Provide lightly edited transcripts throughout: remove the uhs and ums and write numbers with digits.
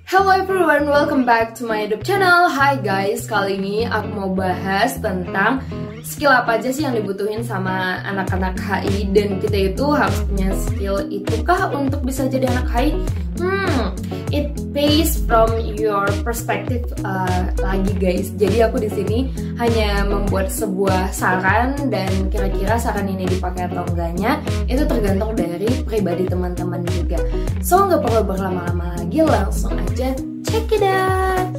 Hello everyone, welcome back to my YouTube channel. Hai guys, kali ini aku mau bahas tentang skill apa aja sih yang dibutuhin sama anak-anak HI. Dan kita itu harus punya skill itukah untuk bisa jadi anak HI? It based from your perspective lagi guys. Jadi aku di sini hanya membuat sebuah saran dan kira-kira saran ini dipakai atau enggaknya itu tergantung dari pribadi teman-teman juga. So nggak perlu berlama-lama lagi, langsung aja check it out.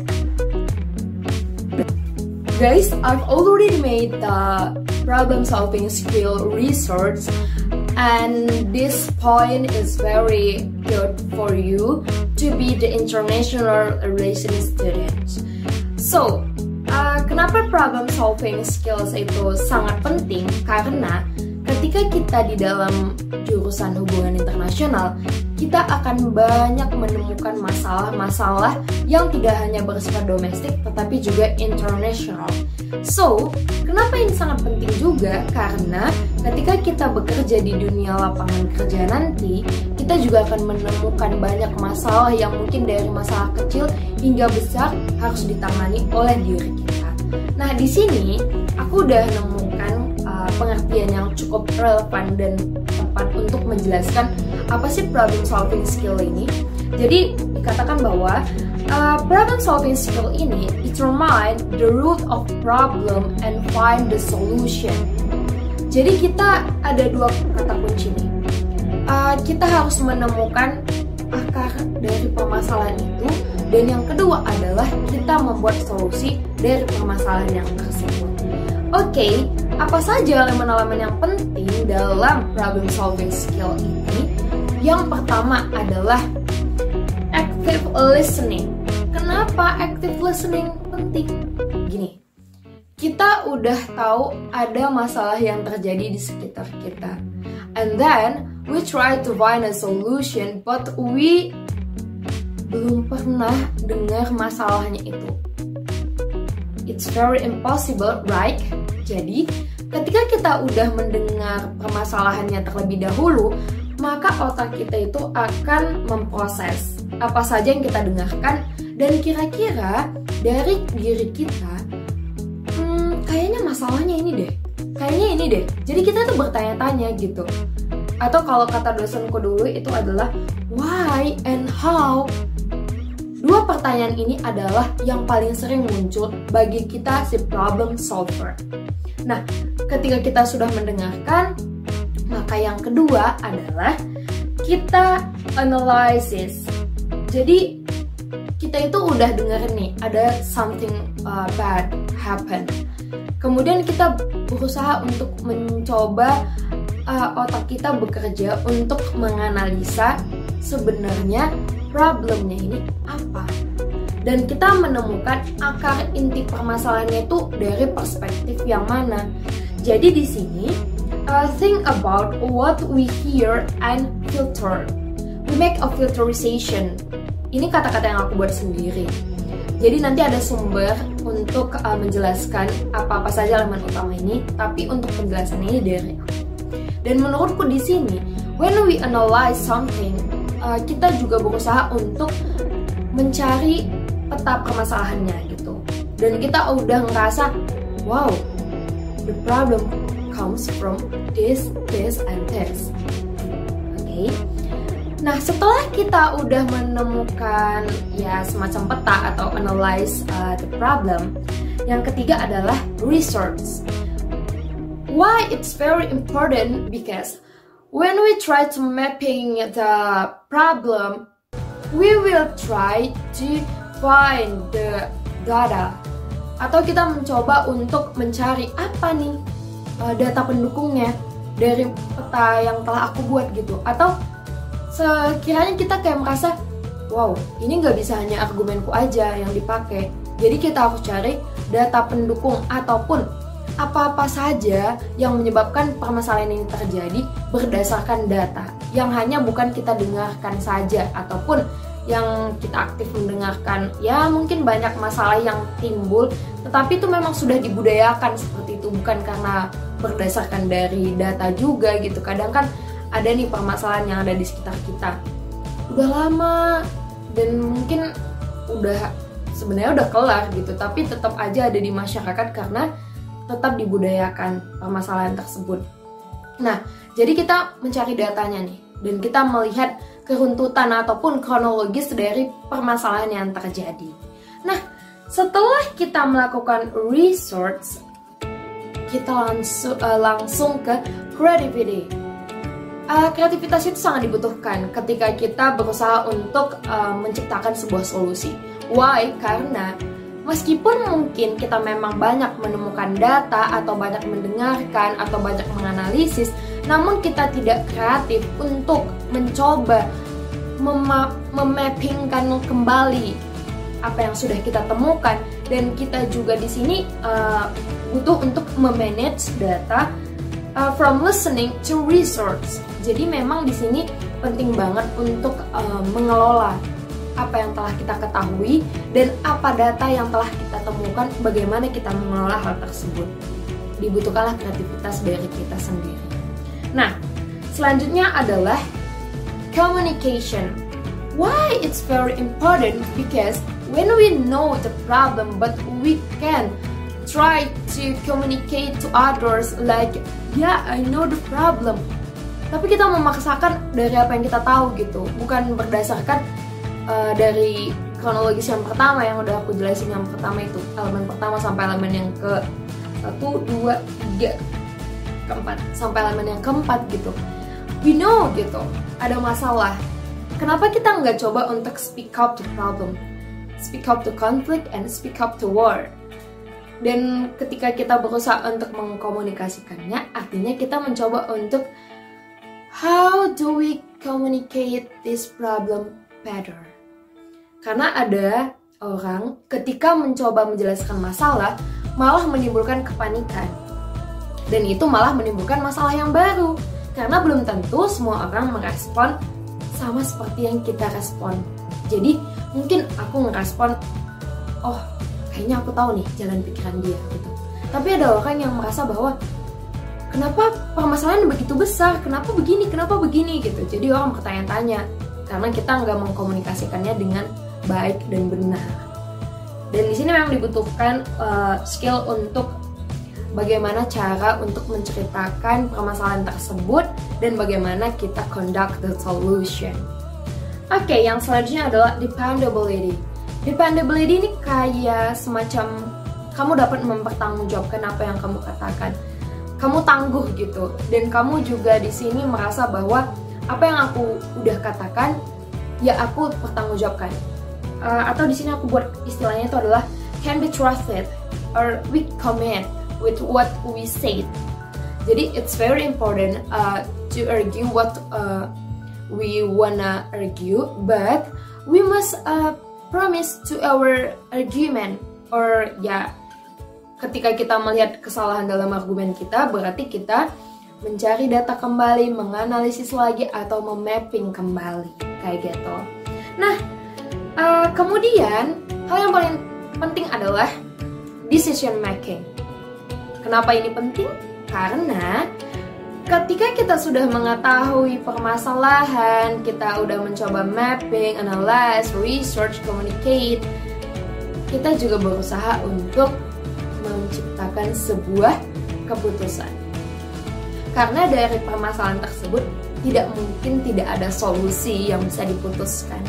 Guys, I've already made the problem solving skill research, and this point is very good for you to be the international relations student. So, kenapa problem solving skills itu sangat penting? Karena ketika kita di dalam jurusan hubungan internasional, kita akan banyak menemukan masalah-masalah yang tidak hanya bersifat domestik tetapi juga internasional. So, kenapa ini sangat penting juga? Karena ketika kita bekerja di dunia lapangan kerja nanti, kita juga akan menemukan banyak masalah yang mungkin dari masalah kecil hingga besar harus ditangani oleh diri kita. Nah, di sini aku udah nemukan pengertian yang cukup relevan dan tepat untuk menjelaskan apa sih problem solving skill ini. Jadi dikatakan bahwa problem solving skill ini determine the root of problem and find the solution. Jadi kita ada dua kata kunci nih. Kita harus menemukan akar dari permasalahan itu, dan yang kedua adalah kita membuat solusi dari permasalahan yang tersebut. Oke, apa saja elemen-elemen yang penting dalam problem solving skill ini? Yang pertama adalah active listening. Kenapa active listening penting? Gini, kita udah tahu ada masalah yang terjadi di sekitar kita, and then we try to find a solution, but we belum pernah dengar masalahnya itu. It's very impossible, right? Jadi, ketika kita udah mendengar permasalahannya terlebih dahulu, maka otak kita itu akan memproses apa saja yang kita dengarkan, dan kira-kira dari diri kita, kayaknya masalahnya ini deh, kayaknya ini deh. Jadi kita tuh bertanya-tanya gitu. Atau kalau kata dosenku dulu itu adalah why and how. Dua pertanyaan ini adalah yang paling sering muncul bagi kita si problem solver. Nah, ketika kita sudah mendengarkan, maka yang kedua adalah kita analysis. Jadi kita itu udah dengar nih ada something bad happen. Kemudian kita berusaha untuk mencoba otak kita bekerja untuk menganalisa sebenarnya problemnya ini apa. Dan kita menemukan akar inti permasalahannya itu dari perspektif yang mana. Jadi di sini think about what we hear and filter. We make a filterization. Ini kata-kata yang aku buat sendiri. Jadi nanti ada sumber untuk menjelaskan apa-apa saja elemen utama ini, tapi untuk penjelasan ini dari aku. Dan menurutku di sini, when we analyze something, kita juga berusaha untuk mencari peta permasalahannya gitu. Dan kita udah ngerasa, wow, the problem comes from this, and this. Oke. Nah, setelah kita udah menemukan ya semacam peta atau analyze the problem, yang ketiga adalah research. Why it's very important? Because when we try to mapping the problem, we will try to find the data. Atau kita mencoba untuk mencari apa nih data pendukungnya dari peta yang telah aku buat gitu. Atau sekiranya kita kayak merasa, wow, ini nggak bisa hanya argumenku aja yang dipakai. Jadi kita harus cari data pendukung ataupun apa-apa saja yang menyebabkan permasalahan ini terjadi berdasarkan data yang hanya bukan kita dengarkan saja, ataupun yang kita aktif mendengarkan. Ya mungkin banyak masalah yang timbul, tetapi itu memang sudah dibudayakan seperti itu, bukan karena berdasarkan dari data juga gitu. Kadang kan ada nih permasalahan yang ada di sekitar kita udah lama dan mungkin sebenarnya udah kelar gitu, tapi tetap aja ada di masyarakat karena tetap dibudayakan permasalahan tersebut. Nah, jadi kita mencari datanya nih, dan kita melihat keruntutan ataupun kronologis dari permasalahan yang terjadi. Nah, setelah kita melakukan research, kita langsung ke creativity. Kreativitas itu sangat dibutuhkan ketika kita berusaha untuk menciptakan sebuah solusi. Why? Karena meskipun mungkin kita memang banyak menemukan data atau banyak mendengarkan atau banyak menganalisis, namun kita tidak kreatif untuk mencoba memappingkan kembali apa yang sudah kita temukan, dan kita juga di sini butuh untuk memanage data from listening to research. Jadi memang di sini penting banget untuk mengelola apa yang telah kita ketahui dan apa data yang telah kita temukan, bagaimana kita mengelola hal tersebut. Dibutuhkanlah kreativitas dari kita sendiri. Nah, selanjutnya adalah communication. Why it's very important? Because when we know the problem but we can try to communicate to others like, yeah, I know the problem, tapi kita memaksakan dari apa yang kita tahu gitu, bukan berdasarkan dari kronologis yang pertama yang udah aku jelasin. Yang pertama itu elemen pertama sampai elemen yang ke 1, 2, 3, keempat sampai elemen yang keempat gitu. We know gitu ada masalah, kenapa kita nggak coba untuk speak up to problem, speak up to conflict, and speak up to war? Dan ketika kita berusaha untuk mengkomunikasikannya, artinya kita mencoba untuk how do we communicate this problem better? Karena ada orang ketika mencoba menjelaskan masalah malah menimbulkan kepanikan, dan itu malah menimbulkan masalah yang baru, karena belum tentu semua orang merespon sama seperti yang kita respon. Jadi mungkin aku ngerespon, oh kayaknya aku tahu nih jalan pikiran dia gitu. Tapi ada orang yang merasa bahwa kenapa permasalahan begitu besar, kenapa begini gitu. Jadi orang bertanya-tanya karena kita nggak mengkomunikasikannya dengan baik dan benar. Dan di sini memang dibutuhkan skill untuk bagaimana cara untuk menceritakan permasalahan tersebut dan bagaimana kita conduct the solution. Oke, yang selanjutnya adalah dependability. Dependability ini kayak semacam kamu dapat mempertanggungjawabkan apa yang kamu katakan. Kamu tangguh gitu, dan kamu juga di sini merasa bahwa apa yang aku udah katakan ya aku pertanggungjawabkan. Atau di sini aku buat istilahnya itu adalah can be trusted or we commit with what we said. Jadi it's very important to argue what we wanna argue, but we must promise to our argument. Or ya, ketika kita melihat kesalahan dalam argumen kita, berarti kita mencari data kembali, menganalisis lagi, atau memapping kembali kayak gitu. Nah, kemudian hal yang paling penting adalah decision making. Kenapa ini penting? Karena ketika kita sudah mengetahui permasalahan, kita udah mencoba mapping, analyze, research, communicate, kita juga berusaha untuk menciptakan sebuah keputusan. Karena dari permasalahan tersebut tidak mungkin tidak ada solusi yang bisa diputuskan.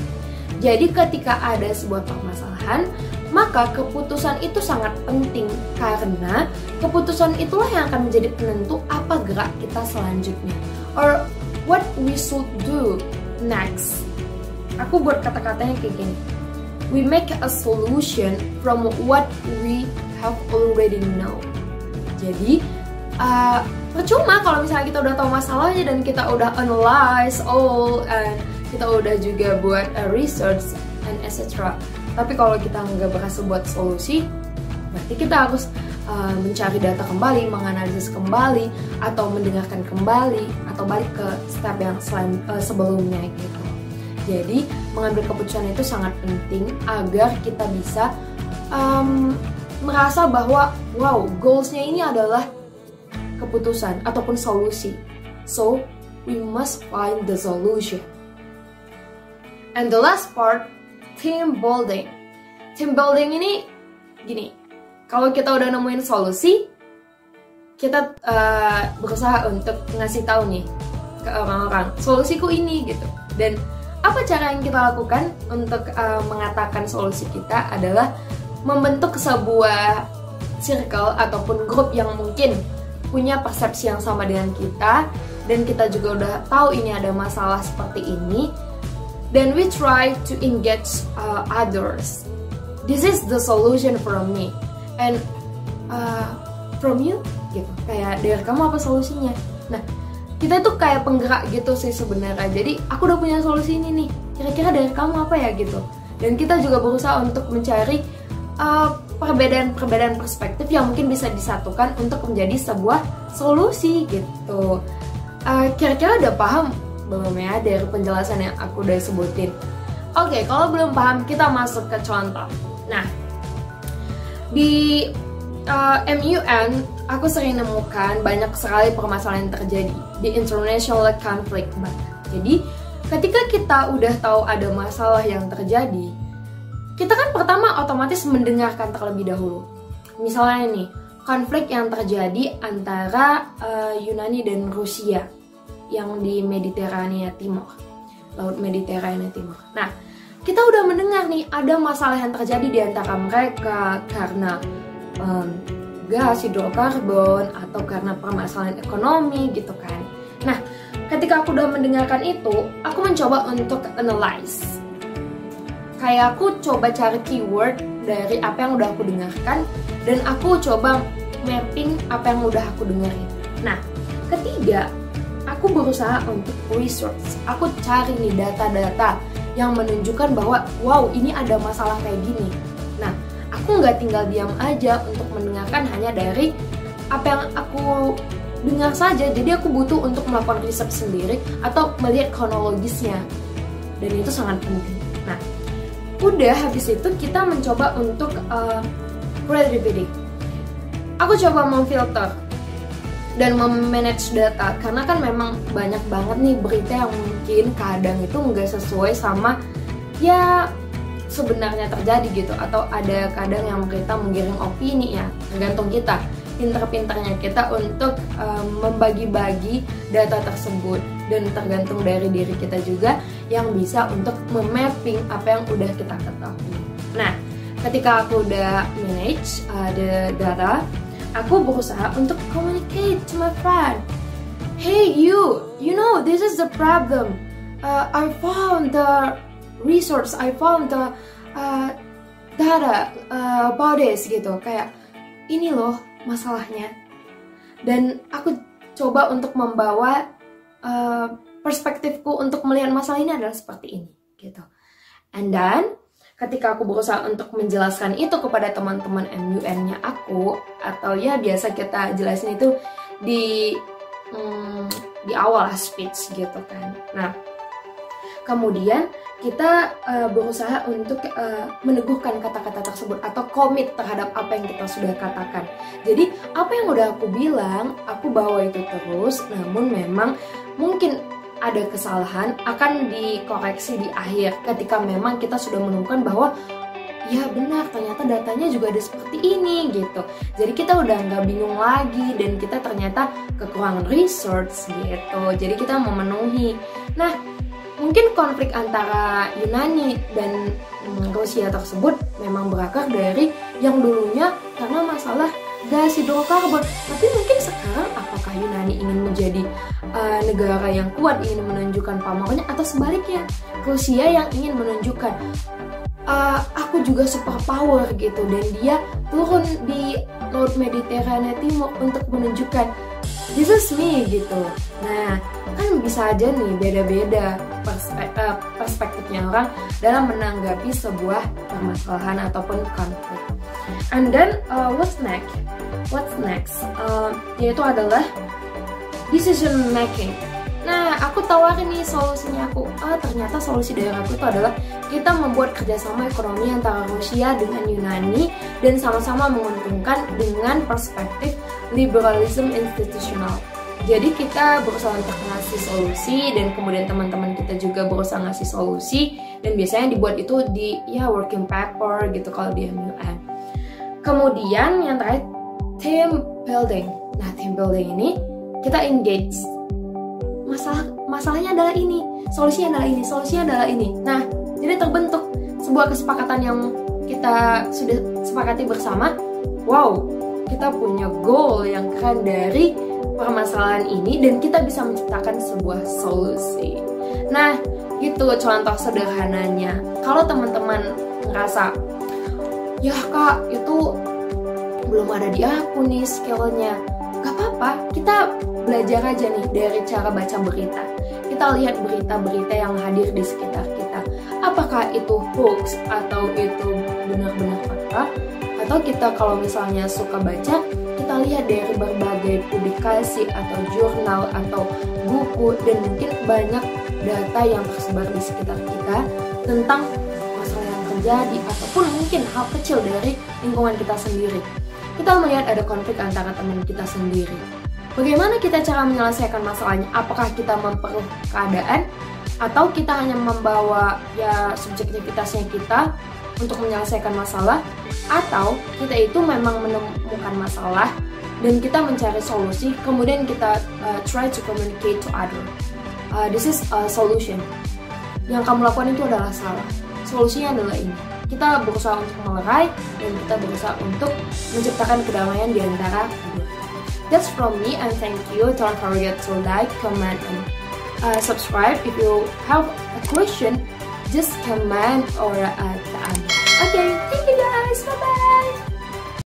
Jadi ketika ada sebuah permasalahan, maka keputusan itu sangat penting, karena keputusan itulah yang akan menjadi penentu apa gerak kita selanjutnya, or what we should do next. Aku buat kata-katanya kayak gini, we make a solution from what we have already know. Jadi percuma kalau misalnya kita udah tahu masalahnya dan kita udah analyze all, and kita udah juga buat research and etc. Tapi kalau kita nggak berhasil buat solusi, berarti kita harus mencari data kembali, menganalisis kembali, atau mendengarkan kembali, atau balik ke step yang sebelumnya gitu. Jadi mengambil keputusan itu sangat penting agar kita bisa merasa bahwa wow, goalsnya ini adalah keputusan ataupun solusi. So we must find the solution. And the last part, team building. team building ini gini, kalau kita udah nemuin solusi, kita berusaha untuk ngasih tahu nih ke orang-orang, solusiku ini gitu. Dan apa cara yang kita lakukan untuk mengatakan solusi kita adalah membentuk sebuah circle ataupun grup yang mungkin punya persepsi yang sama dengan kita, dan kita juga udah tahu ini ada masalah seperti ini, then we try to engage others. This is the solution from me, and from you gitu, kayak dari kamu apa solusinya. Nah, kita tuh kayak penggerak gitu sih sebenarnya. Jadi aku udah punya solusi ini nih, kira-kira dari kamu apa ya gitu. Dan kita juga berusaha untuk mencari perbedaan perspektif yang mungkin bisa disatukan untuk menjadi sebuah solusi gitu. Kira-kira udah paham belum ya dari penjelasan yang aku udah sebutin? Oke, kalau belum paham kita masuk ke contoh. Nah, di MUN aku sering nemukan banyak sekali permasalahan yang terjadi di international conflict. Jadi ketika kita udah tahu ada masalah yang terjadi, kita kan pertama otomatis mendengarkan terlebih dahulu. Misalnya nih, konflik yang terjadi antara Yunani dan Rusia yang di Mediterania Timur, Laut Mediterania Timur. Nah, kita udah mendengar nih ada masalah yang terjadi di antara mereka karena gas, hidrokarbon, atau karena permasalahan ekonomi gitu kan. Nah, ketika aku udah mendengarkan itu, aku mencoba untuk analyze. Kayak aku coba cari keyword dari apa yang udah aku dengarkan, dan aku coba mapping apa yang udah aku dengerin. Nah, ketiga, aku berusaha untuk research. Aku cari nih data-data yang menunjukkan bahwa wow, ini ada masalah kayak gini. Nah, aku nggak tinggal diam aja untuk mendengarkan hanya dari apa yang aku dengar saja. Jadi aku butuh untuk melakukan riset sendiri atau melihat kronologisnya, dan itu sangat penting. Nah, udah habis itu kita mencoba untuk creativity. Aku coba memfilter dan memanage data, karena kan memang banyak banget nih berita yang mungkin kadang itu nggak sesuai sama ya sebenarnya terjadi gitu, atau ada kadang yang kita menggiring opini ya, tergantung kita, pinter-pinternya kita untuk membagi-bagi data tersebut, dan tergantung dari diri kita juga yang bisa untuk memapping apa yang udah kita ketahui. Nah, ketika aku udah manage the data, aku berusaha untuk communicate to my friend. Hey you know this is the problem. I found the resource, I found the data about this gitu. Kayak ini loh masalahnya. Dan aku coba untuk membawa perspektifku untuk melihat masalah ini adalah seperti ini gitu. And then ketika aku berusaha untuk menjelaskan itu kepada teman-teman MUN-nya aku, atau ya biasa kita jelasin itu di awal speech gitu kan. Nah, kemudian kita berusaha untuk meneguhkan kata-kata tersebut atau komit terhadap apa yang kita sudah katakan. Jadi apa yang udah aku bilang, aku bawa itu terus, namun memang mungkin ada kesalahan akan dikoreksi di akhir ketika memang kita sudah menemukan bahwa ya benar, ternyata datanya juga ada seperti ini gitu. Jadi kita udah nggak bingung lagi, dan kita ternyata kekurangan research gitu. Jadi kita memenuhi. Nah, mungkin konflik antara Yunani dan Rusia tersebut memang berakar dari yang dulunya karena masalah gas hidrokarbon. Tapi mungkin sekarang apakah Yunani ingin menjadi negara yang kuat, ingin menunjukkan pamornya, atau sebaliknya Rusia yang ingin menunjukkan aku juga super power gitu, dan dia turun di Laut Mediterania Timur untuk menunjukkan this is me gitu. Nah, kan bisa aja nih beda-beda perspektifnya orang dalam menanggapi sebuah permasalahan ataupun konflik. And then what's next? Yaitu adalah decision making. Nah, aku tawarin nih solusinya aku. Ternyata solusi dari aku itu adalah kita membuat kerjasama ekonomi antara Rusia dengan Yunani, dan sama-sama menguntungkan dengan perspektif liberalism institusional. Jadi kita berusaha untuk ngasih solusi, dan kemudian teman-teman kita juga berusaha ngasih solusi, dan biasanya dibuat itu di working paper gitu kalau di MUN. Kemudian yang terakhir, team building. Nah, team building ini kita engage. Masalahnya adalah ini, solusinya adalah ini, solusinya adalah ini. Nah, jadi terbentuk sebuah kesepakatan yang kita sudah sepakati bersama. Wow, kita punya goal yang keren dari permasalahan ini, dan kita bisa menciptakan sebuah solusi. Nah, itu contoh sederhananya. Kalau teman-teman ngerasa, ya kak, itu belum ada di aku nih skillnya, gak apa-apa, kita belajar aja nih dari cara baca berita. Kita lihat berita-berita yang hadir di sekitar kita. Apakah itu hoax atau itu benar-benar fakta? Atau kita kalau misalnya suka baca, kita lihat dari berbagai publikasi atau jurnal atau buku, dan mungkin banyak data yang tersebar di sekitar kita tentang masalah yang terjadi ataupun mungkin hal kecil dari lingkungan kita sendiri. Kita melihat ada konflik antara teman kita sendiri. Bagaimana kita cara menyelesaikan masalahnya? Apakah kita memperkeruh keadaan atau kita hanya membawa subjektivitasnya kita untuk menyelesaikan masalah, atau kita itu memang menemukan masalah dan kita mencari solusi, kemudian kita try to communicate to other. This is a solution. Yang kamu lakukan itu adalah salah. Solusinya adalah ini. Kita berusaha untuk melerai dan kita berusaha untuk menciptakan kedamaian di antara kedua. That's from me, and thank you. Don't forget to like, comment, and subscribe. If you have a question, just comment or tag. Okay, thank you guys. Bye bye.